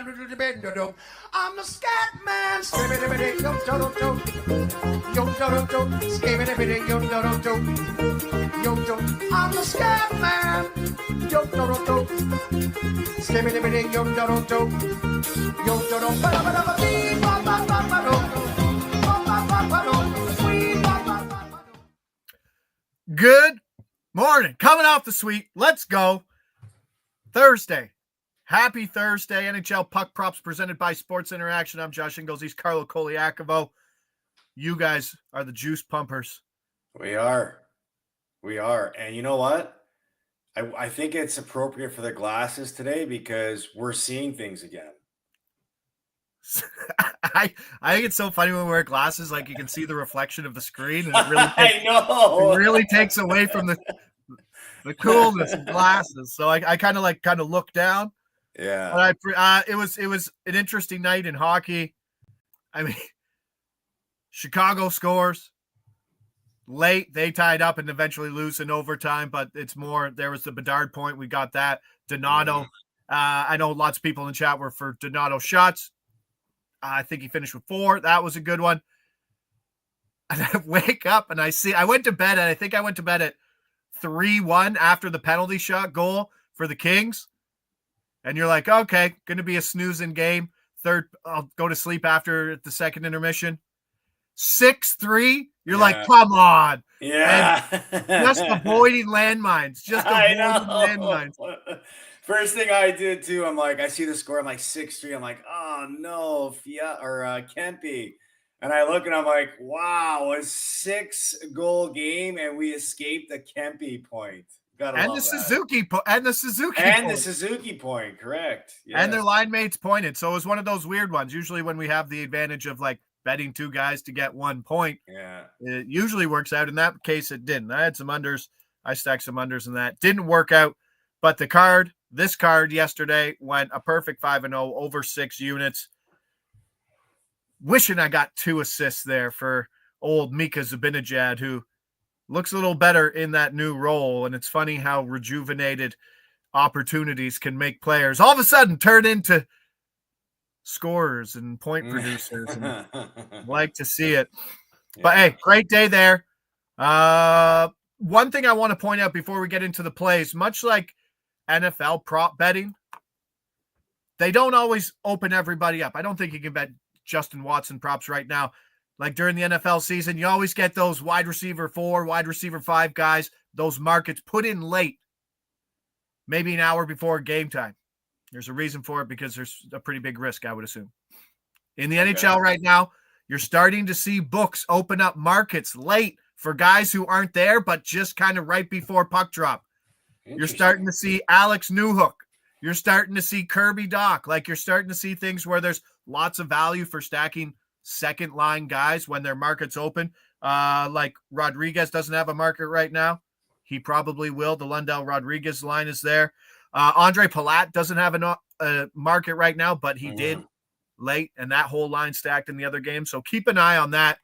I'm the scat man. I'm the scat man. Good morning. Coming off the suite. Let's go. Thursday. Happy Thursday. NHL Puck Props presented by Sports Interaction. I'm Josh Ingles. He's Carlo Colaiacovo. You guys are the juice pumpers. We are. And you know what? I think it's appropriate for the glasses today because we're seeing things again. I think it's so funny when we wear glasses, like you can see the reflection of the screen, and it really it really takes away from the coolness of glasses. So I kind of look down. Yeah. But it was an interesting night in hockey. I mean, Chicago scores late. They tied up and eventually lose in overtime, but it's more, there was the Bedard point. We got that. Donato. I know lots of people in the chat were for Donato shots. I think he finished with 4. That was a good one. And I wake up and I went to bed, and I think I went to bed at 3-1 after the penalty shot goal for the Kings. And you're like, okay, going to be a snoozing game. Third, I'll go to sleep after the second intermission. 6-3. You're like, come on. Yeah. Just avoiding landmines. Landmines. First thing I did too, I'm like, I see the score. I'm like 6-3. I'm like, oh no, Kempe. And I look and I'm like, wow, a 6-goal game and we escaped the Kempe point. And the Suzuki point, correct. Yes. And their line mates pointed. So it was one of those weird ones. Usually when we have the advantage of like betting 2 guys to get 1 point, it usually works out. In that case, it didn't. I had some unders. I stacked some unders in that. Didn't work out. But this card yesterday went a perfect 5-0 over 6 units. Wishing I got 2 assists there for old Mika Zibanejad, who looks a little better in that new role. And it's funny how rejuvenated opportunities can make players all of a sudden turn into scorers and point producers. And like to see it. But hey, great day there. One thing I want to point out before we get into the plays, much like NFL prop betting, they don't always open everybody up. I don't think you can bet Justin Watson props right now. Like during the NFL season, you always get those wide receiver 4, wide receiver 5 guys, those markets put in late, maybe an hour before game time. There's a reason for it because there's a pretty big risk, I would assume. In the NHL right now, you're starting to see books open up markets late for guys who aren't there, but just kind of right before puck drop. You're starting to see Alex Newhook. You're starting to see Kirby Doc. Like you're starting to see things where there's lots of value for stacking second line guys when their market's open. Like Rodriguez doesn't have a market right now. He probably will. The Lundell Rodriguez line is there. Andre Palat doesn't have a market right now, but he did late, and that whole line stacked in the other game. So keep an eye on that.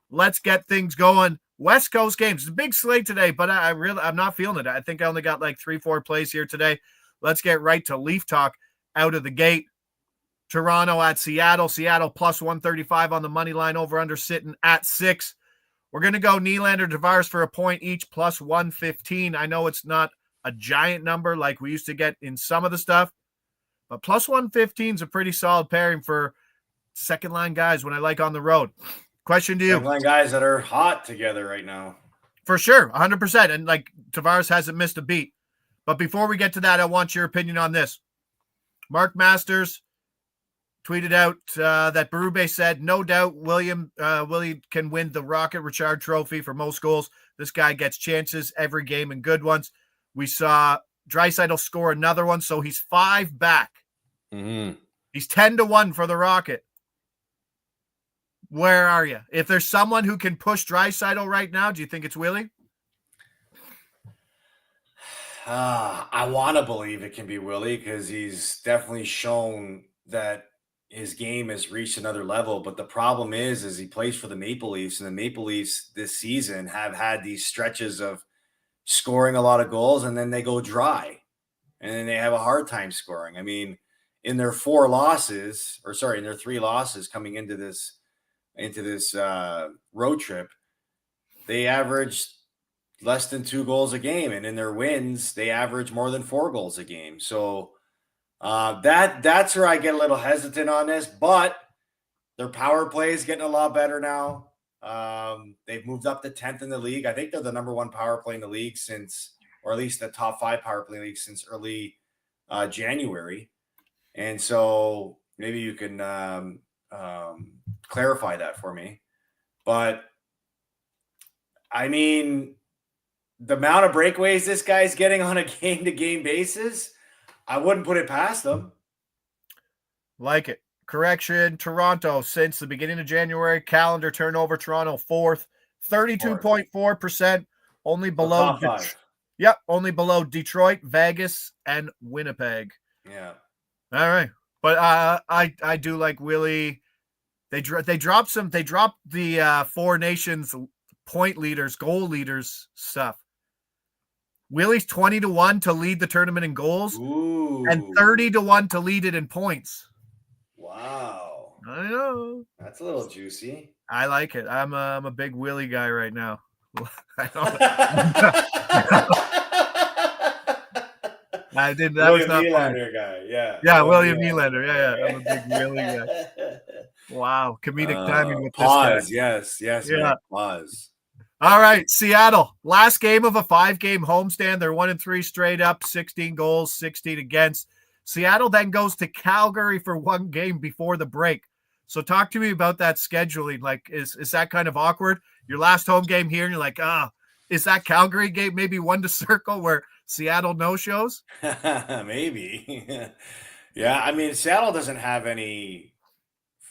Let's get things going. West Coast games. It's a big slate today, but I'm not feeling it. I think I only got like 3-4 plays here today. Let's get right to Leaf talk out of the gate. Toronto at Seattle. Seattle plus 135 on the money line, over under sitting at 6. We're going to go Nylander, Tavares for a point each, plus 115. I know it's not a giant number like we used to get in some of the stuff, but plus 115 is a pretty solid pairing for second line guys when I like on the road. Question to you. Second line guys that are hot together right now. For sure, 100%. And like Tavares hasn't missed a beat. But before we get to that, I want your opinion on this. Mark Masters tweeted out that Berube said, no doubt Willie can win the Rocket Richard Trophy for most goals. This guy gets chances every game and good ones. We saw Draisaitl score another one, so he's 5 back. He's 10-1 for the Rocket. Where are you? If there's someone who can push Draisaitl right now, do you think it's Willie? I want to believe it can be Willie because he's definitely shown that his game has reached another level. But the problem is he plays for the Maple Leafs, and the Maple Leafs this season have had these stretches of scoring a lot of goals, and then they go dry, and then they have a hard time scoring. I mean, in their 4 losses, or sorry, in their 3 losses coming into this road trip, they averaged less than 2 goals a game, and in their wins, they average more than 4 goals a game. So that's where I get a little hesitant on this, but their power play is getting a lot better now. They've moved up to 10th in the league. I think they're the number 1 power play in the league since, or at least the top 5 power play league since early January. And so maybe you can clarify that for me. But I mean, the amount of breakaways this guy's getting on a game-to-game basis, I wouldn't put it past him. Like it. Correction, Toronto, since the beginning of January, calendar turnover, Toronto 4th, 32.4%, only below. Yep, only below Detroit, Vegas, and Winnipeg. Yeah. All right. But I do like Willie. They dropped the 4 nations point leaders, goal leaders stuff. Willie's 20-1 to lead the tournament in goals. Ooh. And 30-1 to lead it in points. Wow. I know. That's a little juicy. I like it. I'm a big Willie guy right now. I did. That was not Nylander guy. Yeah. Yeah, William Nylander. Yeah. I'm a big Willie guy. Wow. Comedic timing with pause. this guy. Yes. Yeah. Man, pause. All right. Seattle. Last game of a 5-game homestand. They're 1-3 straight up, 16 goals, 16 against. Seattle then goes to Calgary for 1 game before the break. So talk to me about that scheduling. Like, is that kind of awkward? Your last home game here, and you're like, is that Calgary game maybe one to circle where Seattle no-shows? Maybe. Yeah, I mean, Seattle doesn't have any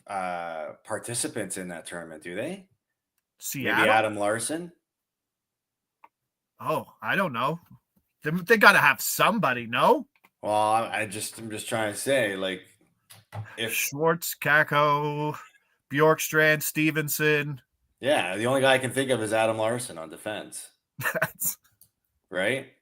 participants in that tournament, do they? Seattle? Maybe Adam Larson? Oh, I don't know. They got to have somebody, no? Well, I'm just trying to say, like, if Schwartz, Kakko, Bjorkstrand, Stevenson. Yeah, the only guy I can think of is Adam Larson on defense. Right?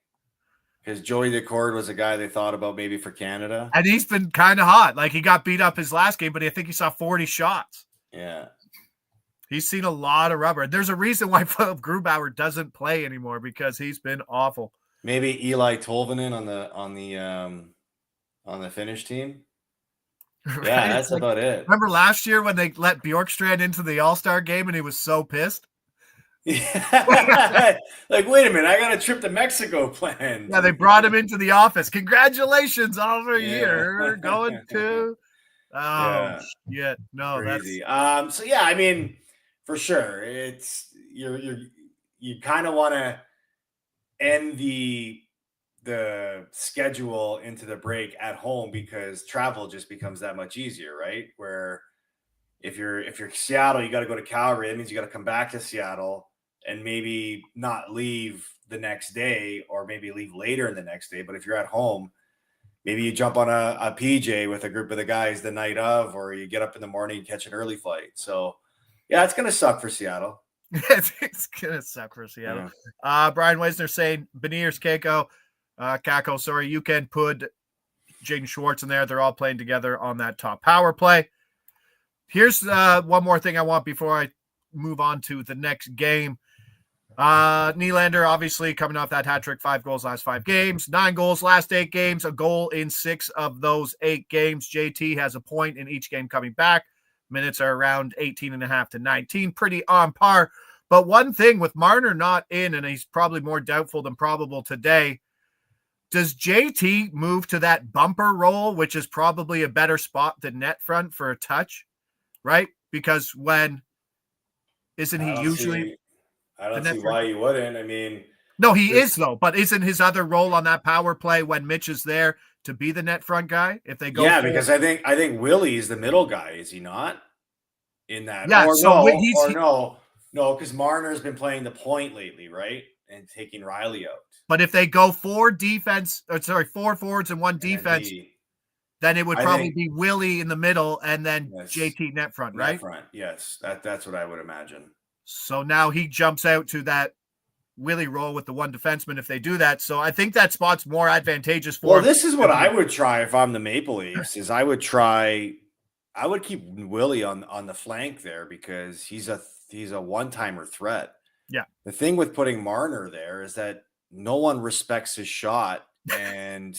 Because Joey Decord was a guy they thought about maybe for Canada. And he's been kind of hot. Like, he got beat up his last game, but I think he saw 40 shots. Yeah. He's seen a lot of rubber. There's a reason why Philip Grubauer doesn't play anymore, because he's been awful. Maybe Eli Tolvanen on the Finnish team. Right? Yeah, that's about it. Remember last year when they let Bjorkstrand into the All-Star game and he was so pissed? Yeah. Like, wait a minute, I got a trip to Mexico planned. Yeah, they brought him into the office. Congratulations on a year going to. Yeah. No, crazy. That's so yeah, I mean, for sure, it's you kind of want to end the schedule into the break at home, because travel just becomes that much easier, right? Where if you're Seattle, you got to go to Calgary. That means you got to come back to Seattle and maybe not leave the next day, or maybe leave later in the next day. But if you're at home, maybe you jump on a PJ with a group of the guys the night of, or you get up in the morning and catch an early flight. So yeah, it's gonna suck for Seattle. It's gonna suck for Seattle. Yeah. Brian Wisner saying Beniers, Kakko, sorry, you can put Jaden Schwartz in there. They're all playing together on that top power play. Here's one more thing I want before I move on to the next game. Nylander, obviously, coming off that hat trick, 5 goals last 5 games, 9 goals last 8 games, a goal in 6 of those 8 games. JT has a point in each game coming back. Minutes are around 18.5 to 19, pretty on par. But one thing with Marner not in, and he's probably more doubtful than probable today, does JT move to that bumper role, which is probably a better spot than net front for a touch, right? Because when isn't he usually? I don't see why you wouldn't. I mean, no, he is though. But isn't his other role on that power play when Mitch is there to be the net front guy? If they go, yeah, because I think Willie is the middle guy, is he not? In that, yeah. No, because Marner's been playing the point lately, right, and taking Riley out. But if they go 4 forwards and 1 defense, then it would probably be Willie in the middle and then JT net front, right? Net front, yes. That's what I would imagine. So now he jumps out to that Willie roll with the one defenseman if they do that. So I think that spot's more advantageous for Well, him. this is what I would try if I'm the Maple Leafs. Is I would keep Willie on the flank there because he's a one-timer threat. Yeah. The thing with putting Marner there is that no one respects his shot, and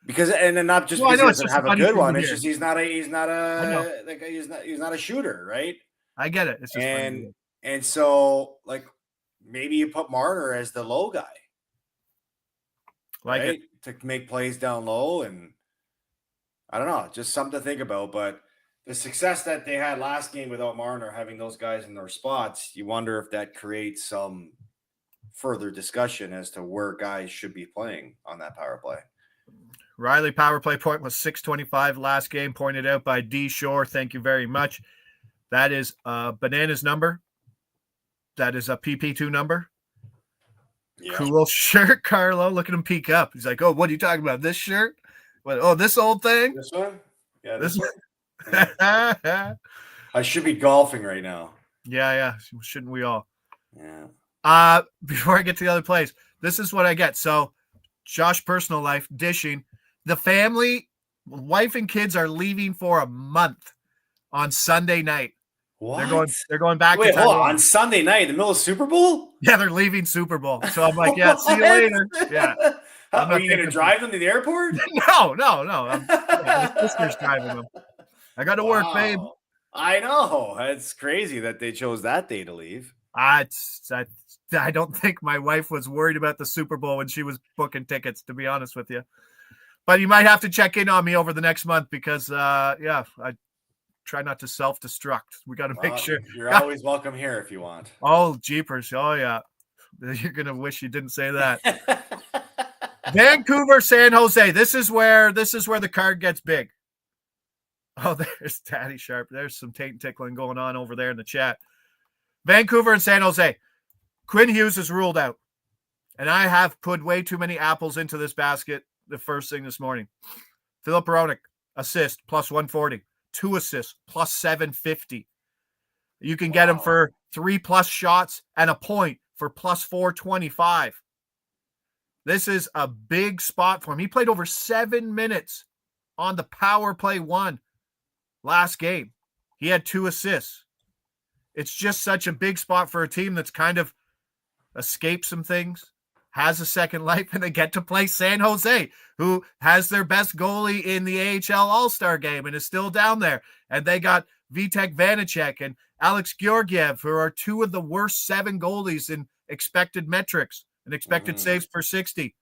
then not just because he doesn't have a good one. It's just he's not a shooter, right? I get it. It's just and so like maybe you put Marner as the low guy, right? To make plays down low, and I don't know, just something to think about. But the success that they had last game without Marner, having those guys in their spots, you wonder if that creates some further discussion as to where guys should be playing on that power play. Riley power play point was 625 last game, pointed out by D. Shore. Thank you very much. That is Banana's number. That is a PP2 number. Yeah. Cool shirt, Carlo. Look at him peek up. He's like, oh, what are you talking about? This shirt? What? Oh, this old thing? This one? Yeah, this one. I should be golfing right now. Yeah. Shouldn't we all? Yeah. Before I get to the other plays, this is what I get. So, Josh personal life, dishing. The family, wife and kids are leaving for a month on Sunday night. What? They're going back. Wait, hold on Sunday night in the middle of Super Bowl? Yeah, they're leaving Super Bowl. So I'm like, yeah, see you later. Yeah. Are you going to drive them to the airport? No. My sister's driving them. I got to work, babe. I know. It's crazy that they chose that day to leave. I don't think my wife was worried about the Super Bowl when she was booking tickets, to be honest with you. But you might have to check in on me over the next month because, I try not to self-destruct. We got to make sure. You're always welcome here if you want. Oh, jeepers. Oh, yeah. You're going to wish you didn't say that. Vancouver, San Jose. This is where the card gets big. Oh, there's Daddy Sharp. There's some taint tickling going on over there in the chat. Vancouver and San Jose. Quinn Hughes is ruled out. And I have put way too many apples into this basket the first thing this morning. Philip Hronek, assist, plus 140. 2 assists, plus 750. You can get him for 3+ shots and a point for plus 425. This is a big spot for him. He played over 7 minutes on the power play 1 last game. He had 2 assists. It's just such a big spot for a team that's kind of escaped some things, has a second life, and they get to play San Jose, who has their best goalie in the AHL All-Star game and is still down there. And they got Vitek Vanacek and Alex Georgiev, who are 2 of the worst 7 goalies in expected metrics and expected saves per 60.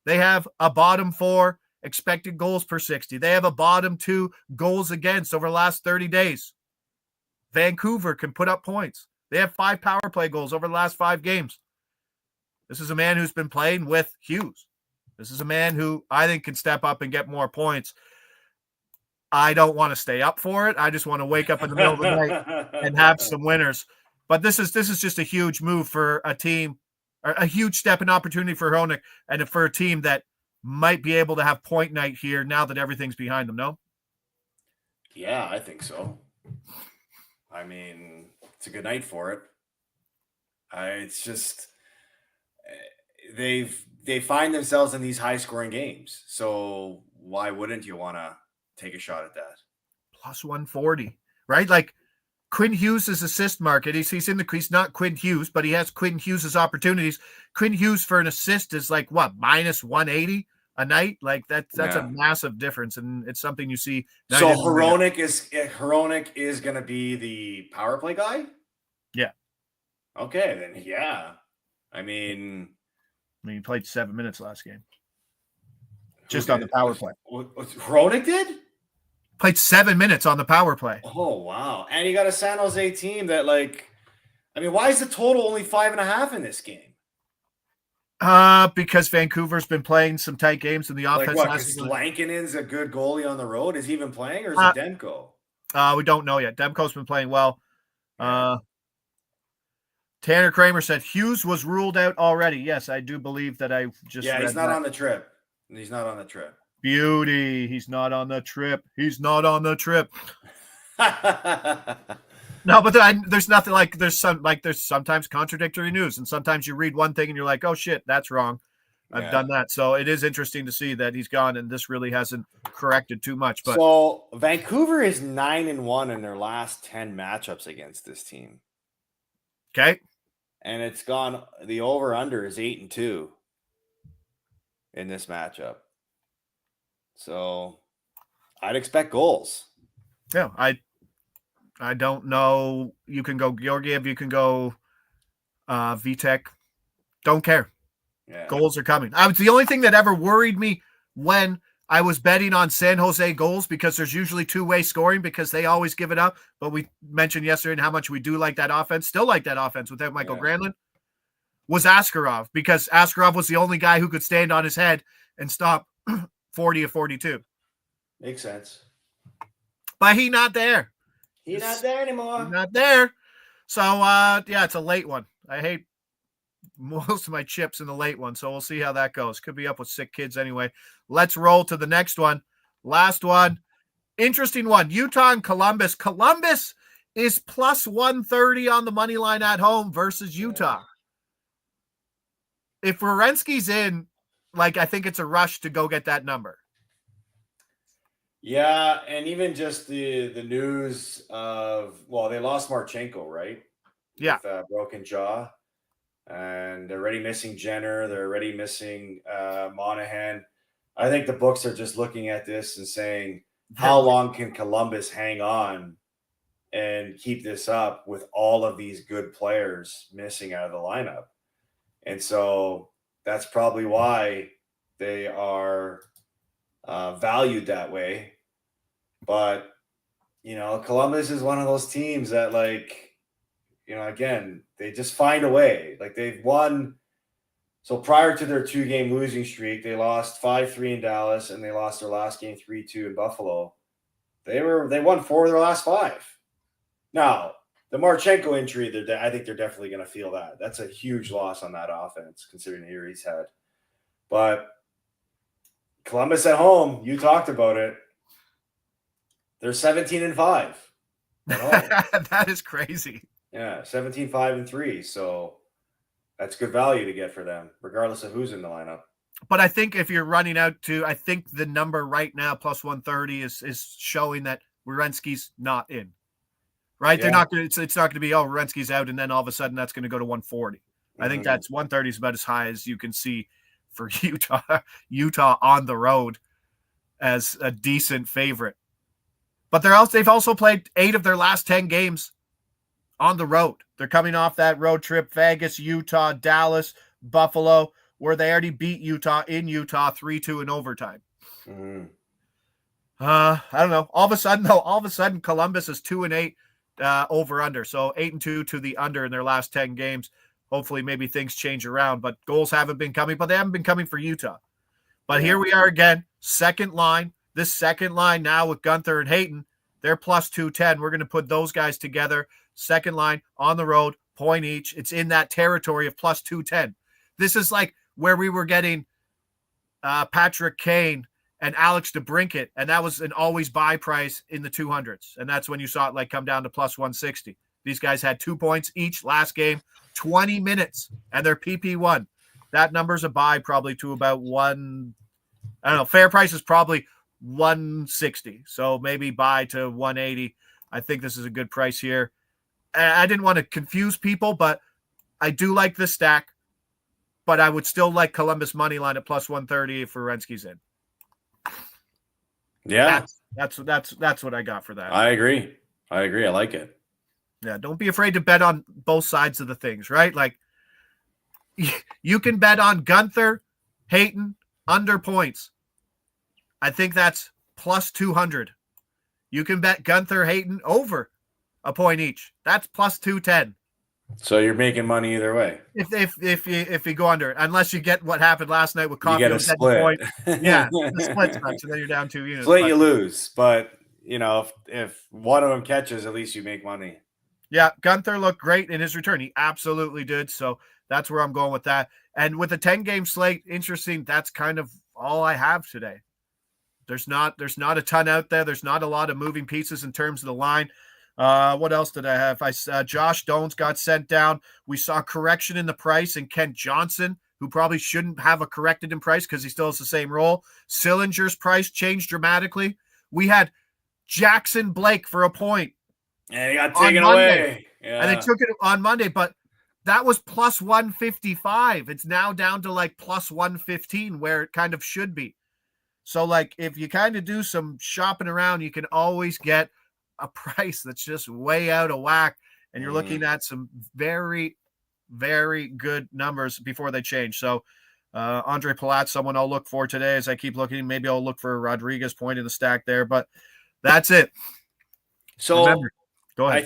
They have a bottom 4 expected goals per 60. They have a bottom 2 goals against over the last 30 days. Vancouver can put up points. They have 5 power play goals over the last 5 games. This is a man who's been playing with Hughes. This is a man who I think can step up and get more points. I don't want to stay up for it. I just want to wake up in the middle of the night and have some winners. But this is just a huge move for a team, or a huge step in opportunity for Hronek and for a team that might be able to have point night here now that everything's behind them, no? Yeah, I think so. I mean, it's a good night for it. It's just they find themselves in these high-scoring games. So why wouldn't you want to take a shot at that? Plus 140, right? Like Quinn Hughes' assist market. He's in the crease, not Quinn Hughes, but he has Quinn Hughes' opportunities. Quinn Hughes for an assist is like what, minus 180 a night? Like that's a massive difference, and it's something you see. So Hronek is going to be the power play guy? Yeah. Okay, then yeah. I mean, he played 7 minutes last game. Just on the power play. Hronek did? Played 7 minutes on the power play. Oh, wow. And you got a San Jose team that, why is the total only 5.5 in this game? Because Vancouver's been playing some tight games in the offense. Because Lankinen's a good goalie on the road. Is he even playing, or is it Demko? We don't know yet. Demko's been playing well. Tanner Kramer said Hughes was ruled out already. Yes, I do believe that I just read he's not on the trip. He's not on the trip. Beauty. He's not on the trip. He's not on the trip. No, but there's nothing like there's sometimes contradictory news, and sometimes you read one thing and you're like, oh shit, that's wrong. I've done that. So it is interesting to see that he's gone, and this really hasn't corrected too much. But so Vancouver is 9-1 in their last 10 matchups against this team. Okay. And it's gone, the over-under is 8-2 in this matchup. So I'd expect goals. Yeah, I don't know. You can go Georgiev, you can go Vitek. Don't care. Yeah. Goals are coming. It's the only thing that ever worried me when I was betting on San Jose goals, because there's usually two-way scoring because they always give it up. But we mentioned yesterday how much we do like that offense, still like that offense without Michael Granlund, was Askarov, because Askarov was the only guy who could stand on his head and stop 40 of 42. Makes sense. But he's not there. He's not there anymore. He's not there. So, yeah, it's a late one. I hate most of my chips in the late one, so we'll see how that goes. Could be up with sick kids anyway. Let's roll to the next one. Last one. Interesting one. Utah and Columbus. Columbus is plus 130 on the money line at home versus Utah. If Werenski's in, I think it's a rush to go get that number. Yeah, and even just the news of, they lost Marchenko, right? Yeah. With broken jaw. And they're already missing Jenner. They're already missing Monahan. I think the books are just looking at this and saying, how long can Columbus hang on and keep this up with all of these good players missing out of the lineup? And so that's probably why they are valued that way. But, Columbus is one of those teams that, again, they just find a way. They've won. So prior to their 2-game losing streak, they lost 5-3 in Dallas, and they lost their last game 3-2 in Buffalo. They won 4 of their last 5. Now, the Marchenko injury, I think they're definitely going to feel that. That's a huge loss on that offense, considering the year he's had. But Columbus at home, you talked about it. They're 17-5. That is crazy. Yeah, 17-5-3. So that's good value to get for them, regardless of who's in the lineup. But I think if you're running out to, I think the number right now, plus 130, is showing that Werenski's not in. Right? Yeah. They're not going to, it's not going to be, Werenski's out, and then all of a sudden that's going to go to 140. I think that's 130 is about as high as you can see for Utah on the road as a decent favorite. But they've also played 8 of their last 10 games on the road. They're coming off that road trip: Vegas, Utah, Dallas, Buffalo, where they already beat Utah in Utah 3-2 in overtime. I don't know. All of a sudden, Columbus is 2-8 over under. So 8-2 to the under in their last 10 games. Hopefully, maybe things change around. But goals haven't been coming, but they haven't been coming for Utah. But here we are again, second line. This second line now with Gunther and Hayton, they're plus 210. We're going to put those guys together. Second line on the road, point each. It's in that territory of plus 210. This is like where we were getting Patrick Kane and Alex DeBrincat, and that was an always buy price in the 200s. And that's when you saw it come down to plus 160. These guys had 2 points each last game, 20 minutes, and their PP1. That number's a buy probably to about fair price is probably 160. So maybe buy to 180. I think this is a good price here. I didn't want to confuse people, but I do like this stack. But I would still like Columbus money line at plus 130 if Werenski's in. Yeah, that's what I got for that. I agree. I like it. Yeah, don't be afraid to bet on both sides of the things, right? You can bet on Gunther, Hayton, under points. I think that's plus 200. You can bet Gunther, Hayton over a point each. That's plus 210. So you're making money either way. If you go under, unless you get what happened last night with Coffee. You get a split. Point. Yeah, the split spot, so then you're down 2 units. Split, you lose. But, if one of them catches, at least you make money. Yeah, Gunther looked great in his return. He absolutely did. So that's where I'm going with that. And with a 10-game slate, interesting, that's kind of all I have today. There's not a ton out there. There's not a lot of moving pieces in terms of the line. What else did I have? Josh Dones got sent down. We saw correction in the price, and Kent Johnson, who probably shouldn't have a corrected in price because he still has the same role. Sillinger's price changed dramatically. We had Jackson Blake for a point. And he got taken away. Yeah. And they took it on Monday, but that was plus 155. It's now down to like plus 115 where it kind of should be. So like if you kind of do some shopping around, you can always get a price that's just way out of whack. And you're looking at some very, very good numbers before they change. So Andre Palat, someone I'll look for today as I keep looking. Maybe I'll look for Rodriguez point in the stack there, but that's it. So remember, go ahead.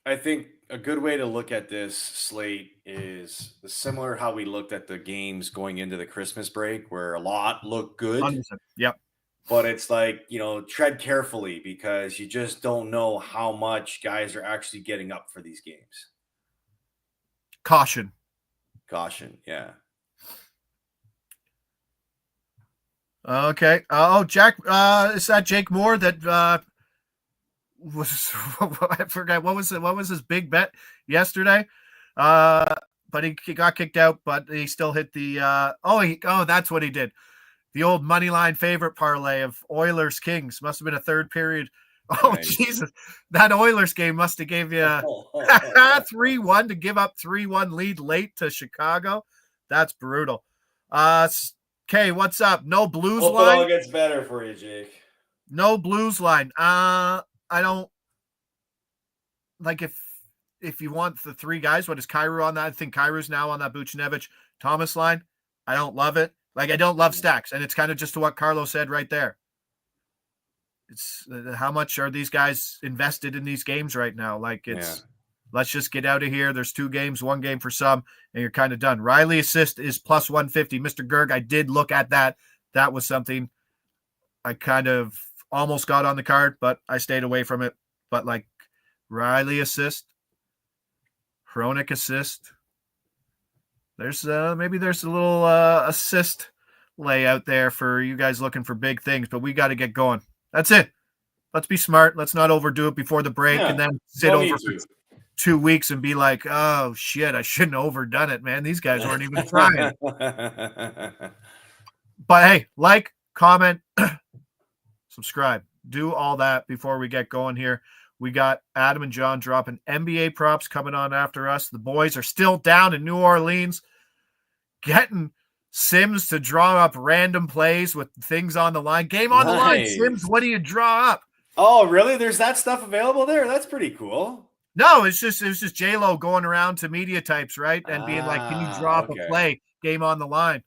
I think a good way to look at this slate is similar how we looked at the games going into the Christmas break, where a lot look good. 100%. Yep. But it's like, tread carefully because you just don't know how much guys are actually getting up for these games. Caution. Yeah. Okay. Jack, is that Jake Moore that was I forgot what was his big bet yesterday? But he got kicked out, but he still hit the that's what he did. The old money line favorite parlay of Oilers Kings. Must have been a third period. Oh, nice. Jesus. That Oilers game must have gave you 3-1 to give up 3-1 lead late to Chicago. That's brutal. Okay, what's up? No Blues Hope line. It all gets better for you, Jake. No Blues line. I don't like if you want the three guys. What is Kyrou on that? I think Kairou's now on that Buchnevich Thomas line. I don't love it. Like I don't love stacks, and it's kind of just to what Carlo said right there. It's how much are these guys invested in these games right now? Like let's just get out of here. There's 2 games, 1 game for some, and you're kind of done. Riley assist is plus 150. Mr. Gerg, I did look at that. That was something I kind of almost got on the card, but I stayed away from it. But like Riley assist, Hronik assist. There's maybe there's a little assist layout there for you guys looking for big things, but we got to get going. That's it. Let's be smart. Let's not overdo it before the break and then sit over for 2 weeks and be like, oh shit, I shouldn't have overdone it, man. These guys weren't even trying. But hey, like, comment, subscribe, do all that before we get going here. We got Adam and John dropping NBA props coming on after us. The boys are still down in New Orleans, getting Sims to draw up random plays with things on the line. Game on the line. Sims, what do you draw up? Oh, really? There's that stuff available there? That's pretty cool. No, it was just J-Lo going around to media types, right? And being like, can you draw up a play? Game on the line.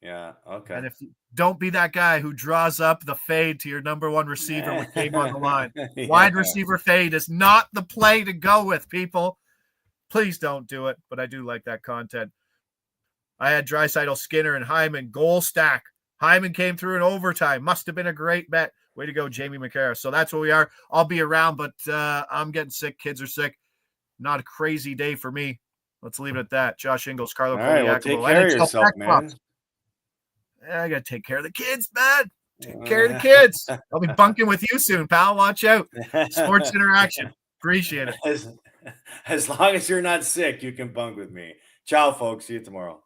Yeah, okay. And if don't be that guy who draws up the fade to your number 1 receiver with game on the line. Wide receiver fade is not the play to go with, people. Please don't do it, but I do like that content. I had Draisaitl, Skinner, and Hyman goal stack. Hyman came through in overtime. Must have been a great bet. Way to go, Jamie McCarra. So that's what we are. I'll be around, but I'm getting sick. Kids are sick. Not a crazy day for me. Let's leave it at that. Josh Ingles, Carlo Colaiacovo. Take care of yourself, man. I got to take care of the kids, man. Take care of the kids. I'll be bunking with you soon, pal. Watch out. Sports interaction. Appreciate it. As long as you're not sick, you can bunk with me. Ciao, folks. See you tomorrow.